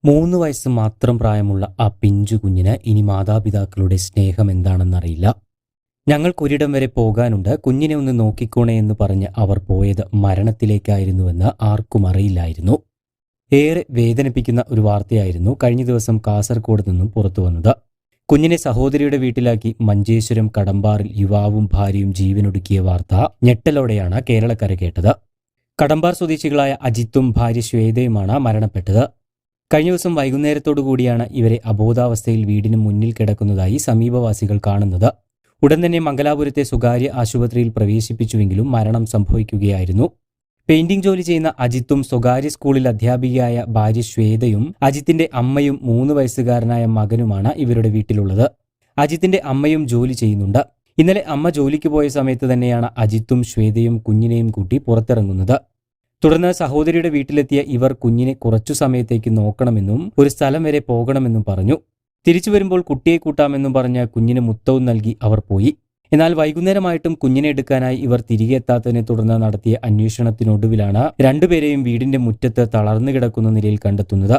3 വയസ്സ് മാത്രം പ്രായമുള്ള ആ പിഞ്ചു കുഞ്ഞിന് ഇനി മാതാപിതാക്കളുടെ സ്നേഹം എന്താണെന്നറിയില്ല. ഞങ്ങൾക്കൊരിടം വരെ പോകാനുണ്ട്, കുഞ്ഞിനെ ഒന്ന് നോക്കിക്കോണേ എന്ന് പറഞ്ഞ് അവർ പോയത് മരണത്തിലേക്കായിരുന്നുവെന്ന് ആർക്കും അറിയില്ലായിരുന്നു. ഏറെ വേദനിപ്പിക്കുന്ന ഒരു വാർത്തയായിരുന്നു കഴിഞ്ഞ ദിവസം കാസർഗോഡ് നിന്നും പുറത്തു വന്നത്. കുഞ്ഞിനെ സഹോദരിയുടെ വീട്ടിലാക്കി മഞ്ചേശ്വരം കടമ്പാറിൽ യുവാവും ഭാര്യയും ജീവനൊടുക്കിയ വാർത്ത ഞെട്ടലോടെയാണ് കേരളക്കര കേട്ടത്. കടമ്പാർ സ്വദേശികളായ അജിത്തും ഭാര്യ ശ്വേതയുമാണ് മരണപ്പെട്ടത്. കഴിഞ്ഞ ദിവസം വൈകുന്നേരത്തോടുകൂടിയാണ് ഇവരെ അബോധാവസ്ഥയിൽ വീടിന് മുന്നിൽ കിടക്കുന്നതായി സമീപവാസികൾ കാണുന്നത്. ഉടൻ തന്നെ മംഗലാപുരത്തെ സ്വകാര്യ ആശുപത്രിയിൽ പ്രവേശിപ്പിച്ചുവെങ്കിലും മരണം സംഭവിക്കുകയായിരുന്നു. പെയിന്റിംഗ് ജോലി ചെയ്യുന്ന അജിത്തും സ്വകാര്യ സ്കൂളിൽ അധ്യാപികയായ ഭാര്യ ശ്വേതയും അജിത്തിന്റെ അമ്മയും 3 വയസ്സുകാരനായ മകനുമാണ് ഇവരുടെ വീട്ടിലുള്ളത്. അജിത്തിന്റെ അമ്മയും ജോലി ചെയ്യുന്നുണ്ട്. ഇന്നലെ അമ്മ ജോലിക്ക് പോയ സമയത്ത് തന്നെയാണ് അജിത്തും ശ്വേതയും കുഞ്ഞിനെയും കൂട്ടി പുറത്തിറങ്ങുന്നത്. തുടർന്ന് സഹോദരിയുടെ വീട്ടിലെത്തിയ ഇവർ കുഞ്ഞിനെ കുറച്ചു സമയത്തേക്ക് നോക്കണമെന്നും ഒരു സ്ഥലം വരെ പോകണമെന്നും പറഞ്ഞു. തിരിച്ചു വരുമ്പോൾ കുട്ടിയെ കൂട്ടാമെന്നും പറഞ്ഞ് കുഞ്ഞിന് മുത്തവും നൽകി അവർ പോയി. എന്നാൽ വൈകുന്നേരമായിട്ടും കുഞ്ഞിനെ എടുക്കാനായി ഇവർ തിരികെ എത്താത്തതിനെ തുടർന്ന് നടത്തിയ അന്വേഷണത്തിനൊടുവിലാണ് രണ്ടുപേരെയും വീടിന്റെ മുറ്റത്ത് തളർന്നു കിടക്കുന്ന നിലയിൽ കണ്ടെത്തുന്നത്.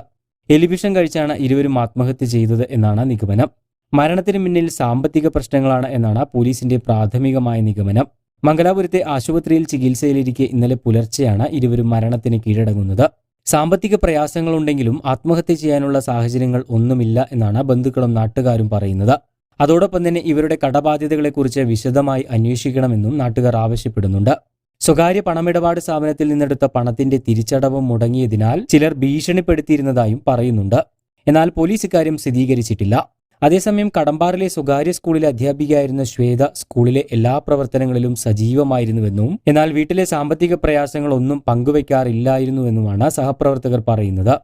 എലിവിഷം കഴിച്ചാണ് ഇരുവരും ആത്മഹത്യ ചെയ്തത് എന്നാണ് നിഗമനം. മരണത്തിന് പിന്നിൽ സാമ്പത്തിക പ്രശ്നങ്ങളാണ് എന്നാണ് പോലീസിന്റെ പ്രാഥമികമായ നിഗമനം. മംഗലാപുരത്തെ ആശുപത്രിയിൽ ചികിത്സയിലിരിക്കെ ഇന്നലെ പുലർച്ചെയാണ് ഇരുവരും മരണത്തിന് കീഴടങ്ങുന്നത്. സാമ്പത്തിക പ്രയാസങ്ങളുണ്ടെങ്കിലും ആത്മഹത്യ ചെയ്യാനുള്ള സാഹചര്യങ്ങൾ ഒന്നുമില്ല എന്നാണ് ബന്ധുക്കളും നാട്ടുകാരും പറയുന്നത്. അതോടൊപ്പം തന്നെ ഇവരുടെ കടബാധ്യതകളെക്കുറിച്ച് വിശദമായി അന്വേഷിക്കണമെന്നും നാട്ടുകാർ ആവശ്യപ്പെടുന്നുണ്ട്. സ്വകാര്യ പണമിടപാട് സ്ഥാപനത്തിൽ നിന്നെടുത്ത പണത്തിന്റെ തിരിച്ചടവ് മുടങ്ങിയതിനാൽ ചിലർ ഭീഷണിപ്പെടുത്തിയിരുന്നതായും പറയുന്നുണ്ട്. എന്നാൽ പോലീസ് ഇക്കാര്യം സ്ഥിരീകരിച്ചിട്ടില്ല. അതേസമയം കടമ്പാറിലെ സ്വകാര്യ സ്കൂളിലെ അധ്യാപികയായിരുന്ന ശ്വേത സ്കൂളിലെ എല്ലാ പ്രവർത്തനങ്ങളിലും സജീവമായിരുന്നുവെന്നും എന്നാൽ വീട്ടിലെ സാമ്പത്തിക പ്രയാസങ്ങളൊന്നും പങ്കുവയ്ക്കാറില്ലായിരുന്നുവെന്നുമാണ് സഹപ്രവർത്തകർ പറയുന്നത്.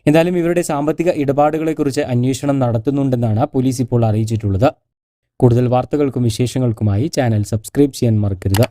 എന്തായാലും ഇവരുടെ സാമ്പത്തിക ഇടപാടുകളെക്കുറിച്ച് അന്വേഷണം നടത്തുന്നുണ്ടെന്നാണ് പോലീസ് ഇപ്പോൾ അറിയിച്ചിട്ടുള്ളത്. കൂടുതൽ വാർത്തകൾക്കും വിശേഷങ്ങൾക്കുമായി ചാനൽ സബ്സ്ക്രൈബ് ചെയ്യാൻ മറക്കരുത്.